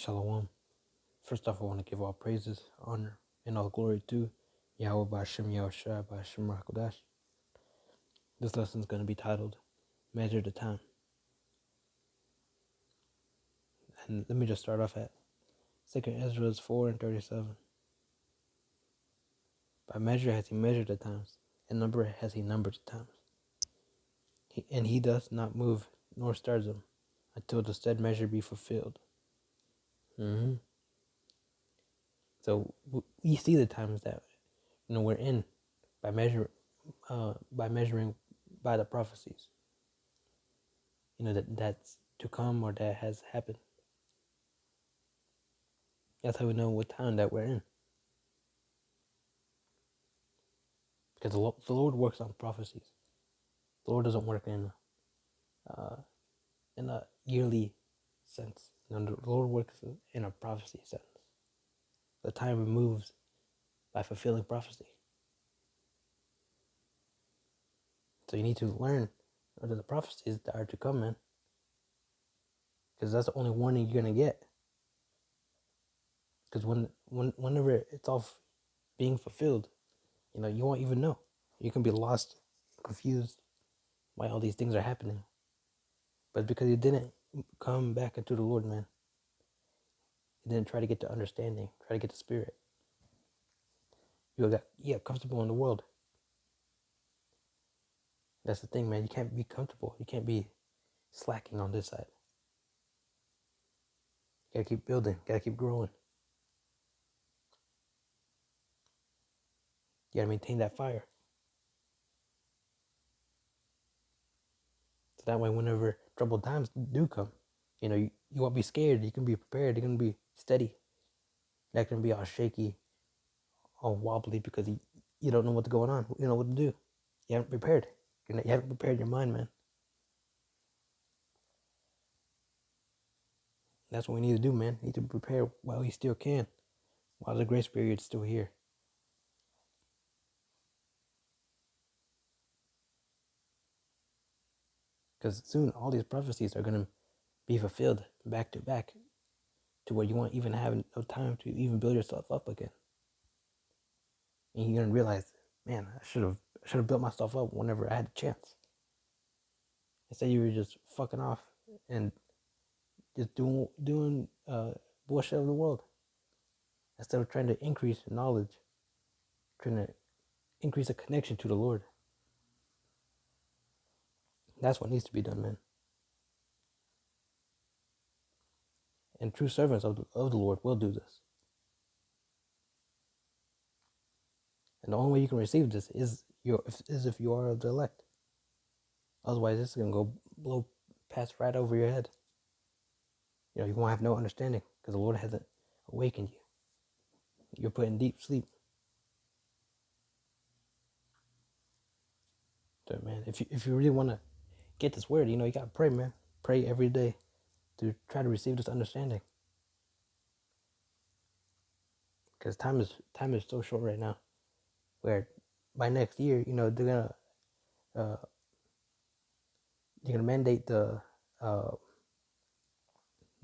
Shalom. First off, I want to give all praises, honor, and all glory to Yahweh Ba'Shem Yahushua Ba'Shem Rakodash. This lesson is going to be titled Measure the Time. And let me just start off at 2 Ezra 4:37. By measure has he measured the times, and number has he numbered the times. And he does not move, nor stirs them, until the said measure be fulfilled. So we see the times that we're in by measuring by the prophecies. That's to come or that has happened. That's how we know what time that we're in. Because the Lord works on prophecies. The Lord doesn't work in a yearly sense. The Lord works in a prophecy sense. The time moves by fulfilling prophecy. So you need to learn the prophecies that are to come, man. Because that's the only warning you're gonna get. Because whenever it's all being fulfilled, you won't even know. You can be lost, confused why all these things are happening. But because you didn't come back into the Lord, man. You didn't try to get the understanding, try to get the spirit. You got comfortable in the world. That's the thing, man. You can't be comfortable. You can't be slacking on this side. You gotta keep building. You gotta keep growing. You gotta maintain that fire. So that way, whenever troubled times do come, you won't be scared. You can be prepared. You're gonna be steady. You're not gonna be all shaky, all wobbly because you don't know what's going on. You know what to do. You haven't prepared. You haven't prepared your mind, man. That's what we need to do, man. We need to prepare while we still can, while the grace period's still here. Because soon all these prophecies are going to be fulfilled back to back to where you won't even have no time to even build yourself up again. And you're going to realize, man, I should have built myself up whenever I had the chance. Instead, you were just fucking off and just doing bullshit of the world. Instead of trying to increase knowledge, trying to increase a connection to the Lord. That's what needs to be done, man. And true servants of the Lord will do this. And the only way you can receive this is if you are of the elect. Otherwise, this is going to go blow past right over your head. You won't have no understanding because the Lord hasn't awakened you. You're put in deep sleep. So, man, if you really want to get this word, you got to pray, man. Pray every day to try to receive this understanding. Because time is so short right now. Where by next year, they're gonna mandate the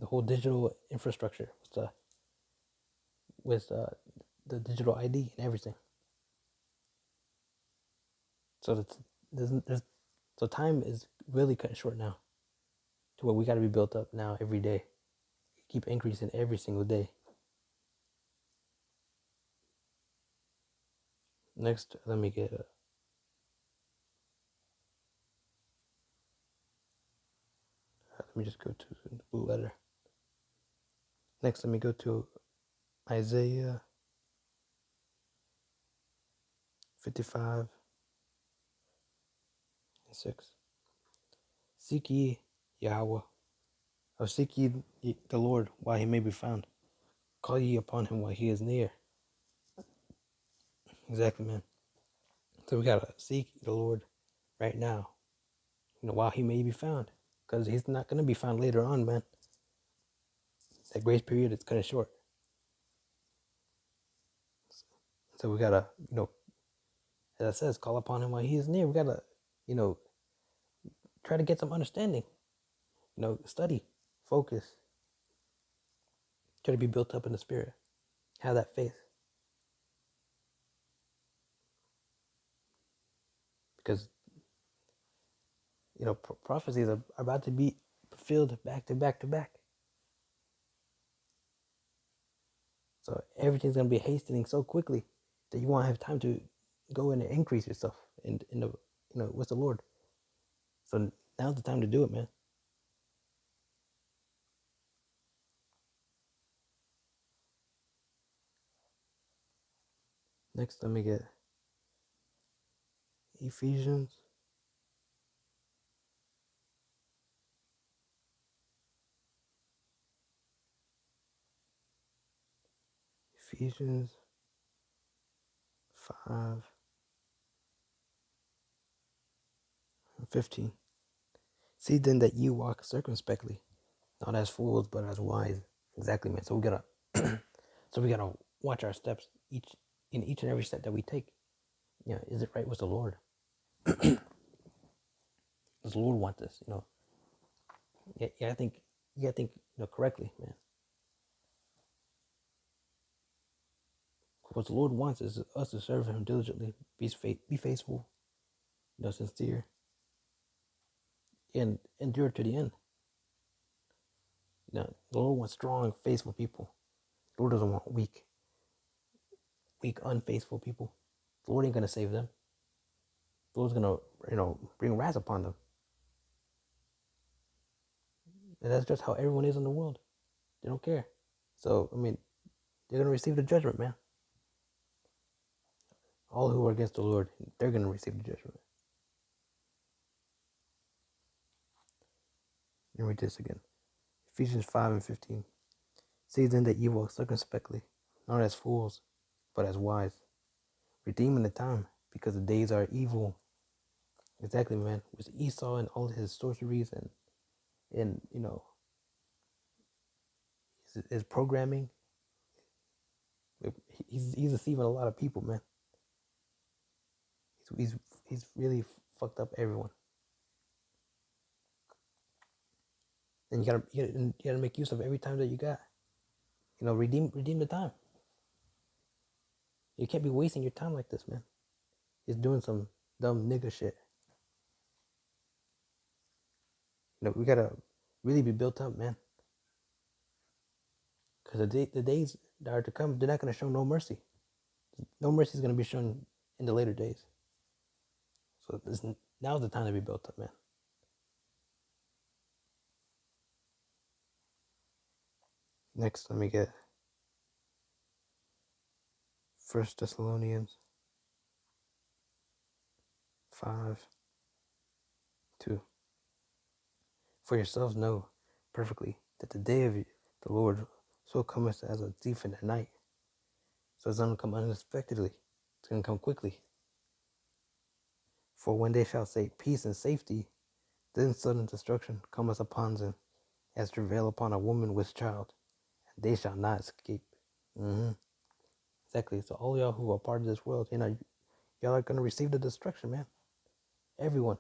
whole digital infrastructure with the digital ID and everything. So so time is really cutting short now. To where we got to be built up now every day. Keep increasing every single day. Next, let me get let me just go to the blue letter. Next, let me go to Isaiah 55:6. Seek ye Yahweh, or seek ye the Lord while he may be found. Call ye upon him while he is near. Exactly, man. So we gotta seek the Lord right now, while he may be found, because he's not gonna be found later on, man. That grace period is kind of short. So we gotta, as it says, call upon him while he is near. We gotta, try to get some understanding. Study, focus. Try to be built up in the spirit. Have that faith. Because, prophecies are about to be fulfilled back to back to back. So everything's going to be hastening so quickly that you won't have time to go in and increase yourself in the, with the Lord. So now's the time to do it, man. Next, let me get Ephesians. Ephesians 5:15. See then that you walk circumspectly, not as fools, but as wise. Exactly, man. So we gotta, watch our steps in each and every step that we take. Is it right with the Lord? Does the Lord want this? I think you gotta think, correctly, man. What the Lord wants is us to serve Him diligently, be faithful, sincere, and endure to the end. The Lord wants strong, faithful people. The Lord doesn't want weak, unfaithful people. The Lord ain't gonna save them. The Lord's gonna, bring wrath upon them. And that's just how everyone is in the world. They don't care. So, they're gonna receive the judgment, man. All who are against the Lord, they're gonna receive the judgment. Let me read this again. Ephesians 5:15. See then that you walk circumspectly, not as fools, but as wise, redeeming the time, because the days are evil. Exactly, man. With Esau and all his sorceries and his programming, he's deceiving a lot of people, man. He's really fucked up everyone. And you gotta make use of every time that you got. Redeem the time. You can't be wasting your time like this, man. He's doing some dumb nigga shit. We gotta really be built up, man. Because the days that are to come, they're not gonna show no mercy. No mercy is gonna be shown in the later days. So now's the time to be built up, man. Next, let me get 1 Thessalonians 5:2. For yourselves know perfectly that the day of the Lord so cometh as a thief in the night. So it's going to come unexpectedly. It's going to come quickly. For when they shall say peace and safety, then sudden destruction cometh upon them, as travail upon a woman with child, and they shall not escape. Exactly. So all y'all who are part of this world, y'all are going to receive the destruction, man. Everyone.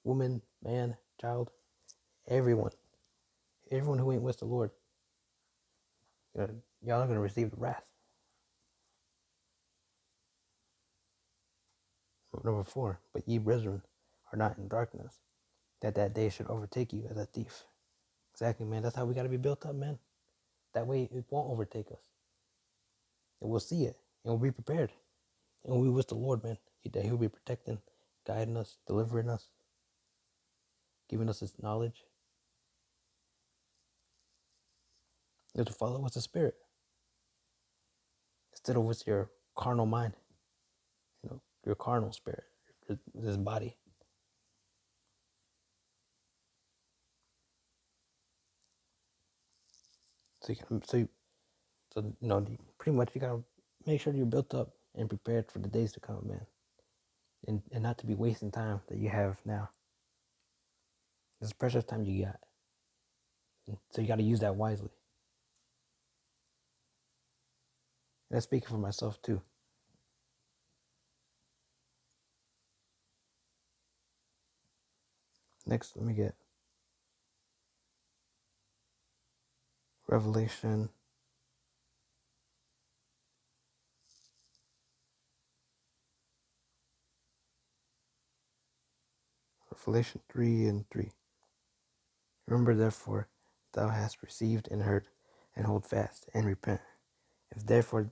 Woman, man, child, everyone. Everyone who ain't with the Lord. Y'all are going to receive the wrath. Number 4, but ye brethren are not in darkness, that day should overtake you as a thief. Exactly, man. That's how we got to be built up, man. That way it won't overtake us. And we'll see it. And we'll be prepared. And we'll be with the Lord, man. That He'll be protecting, guiding us, delivering us, giving us His knowledge. You have to follow with the Spirit instead of with your carnal mind, your carnal spirit, this body. Pretty much you gotta make sure you're built up and prepared for the days to come, man, and not to be wasting time that you have now. This precious time you got, so you got to use that wisely. And that's speaking for myself too. Next, let me get Revelation. Revelation 3:3. Remember therefore thou hast received and heard, and hold fast and repent. If therefore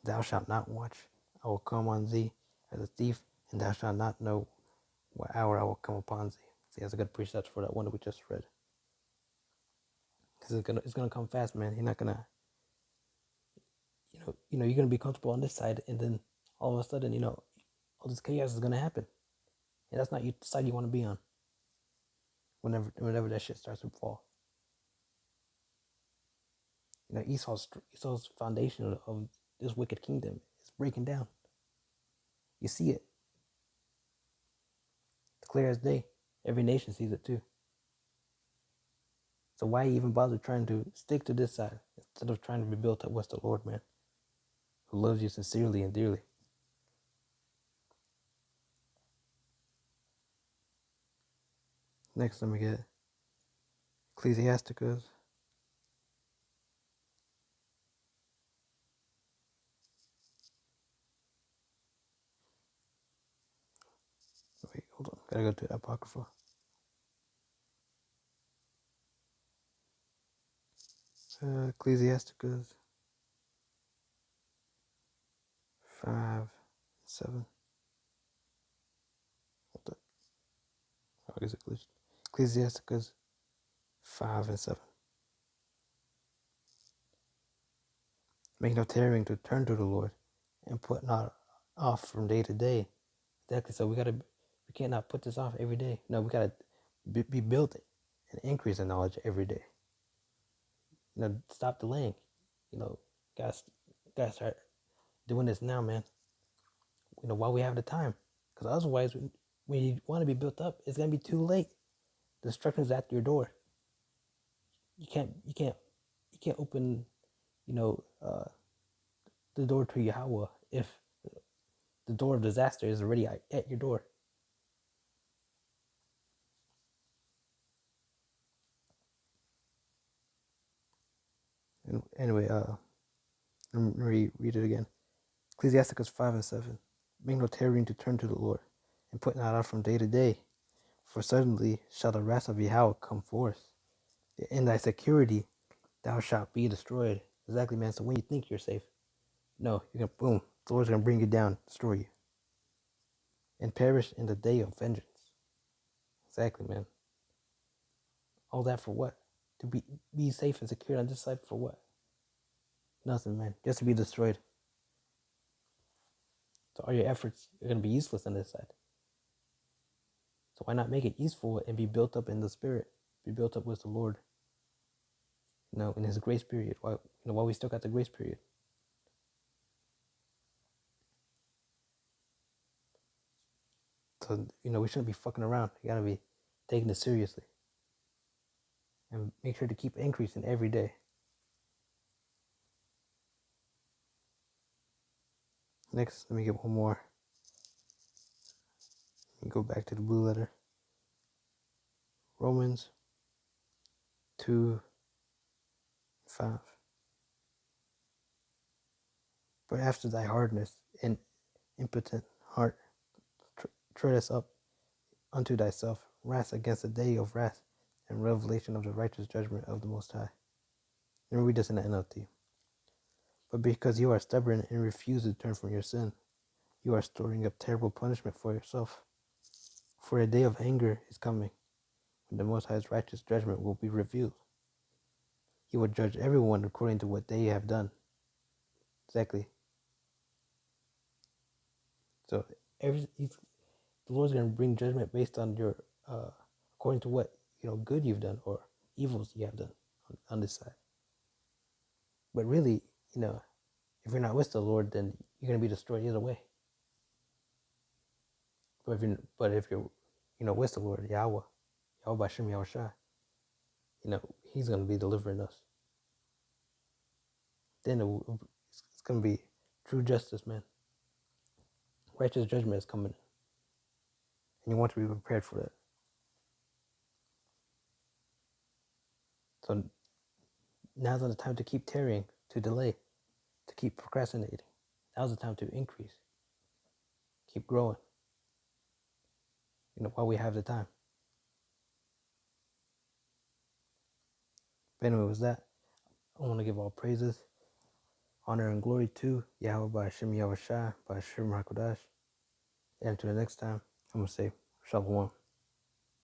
thou shalt not watch, I will come on thee as a thief, and thou shalt not know what hour I will come upon thee. See, that's a good precept for that one that we just read. Because it's gonna come fast, man. You're not gonna, you're gonna be comfortable on this side, and then all of a sudden, all this chaos is gonna happen, and that's not the side you want to be on. Whenever that shit starts to fall, Esau's foundation of this wicked kingdom is breaking down. You see it, it's clear as day. Every nation sees it too. So why even bother trying to stick to this side instead of trying to be built up with the Lord, man, who loves you sincerely and dearly? Next, let me get Ecclesiasticus. Wait, hold on. Gotta go to Apocrypha. Ecclesiasticus 5:7. Hold up. How is it? Ecclesiasticus 5:7. Make no tarrying to turn to the Lord, and put not off from day to day. Exactly. So we can't not put this off every day. No, we gotta be built and increase in knowledge every day. Stop delaying. Gotta start doing this now, man. While we have the time, because otherwise, when you want to be built up, it's gonna be too late. Destruction's at your door. You can't open, the door to Yahweh if the door of disaster is already at your door. And anyway, let me read it again. Ecclesiasticus 5:7. Make no tarrying to turn to the Lord, and put not off from day to day, for suddenly shall the wrath of Yahweh come forth. In thy security thou shalt be destroyed. Exactly, man. So when you think you're safe, no, you're gonna boom. The Lord's gonna bring you down, destroy you, and perish in the day of vengeance. Exactly, man. All that for what? To be safe and secure on this side for what? Nothing, man. Just to be destroyed. So all your efforts are gonna be useless on this side. So why not make it useful and be built up in the Spirit, be built up with the Lord? In His grace period. While we still got the grace period. So we shouldn't be fucking around. You gotta be taking this seriously, and make sure to keep increasing every day. Next, let me get one more. Let me go back to the blue letter. Romans 2:5. But after thy hardness and impotent heart treadest up unto thyself wrath against the day of wrath and revelation of the righteous judgment of the Most High. Let me read this in the NLT. But because you are stubborn and refuse to turn from your sin, you are storing up terrible punishment for yourself. For a day of anger is coming, when the Most High's righteous judgment will be revealed. He will judge everyone according to what they have done. Exactly. So the Lord's going to bring judgment based on your, according to what good you've done or evils you have done on this side. But really, if you're not with the Lord, then you're going to be destroyed either way. But if you're with the Lord, Yahweh Bashem Yahushua, He's going to be delivering us. Then it's going to be true justice, man. Righteous judgment is coming, and you want to be prepared for that. So Now's not the time to keep tarrying, to delay, to keep procrastinating. Now's the time to increase, keep growing, while we have the time. But anyway, with that, I want to give all praises, honor, and glory to Yahweh by Hashem Yahushua, by Hashem HaKodash. And until the next time, I'm going to say Shalom.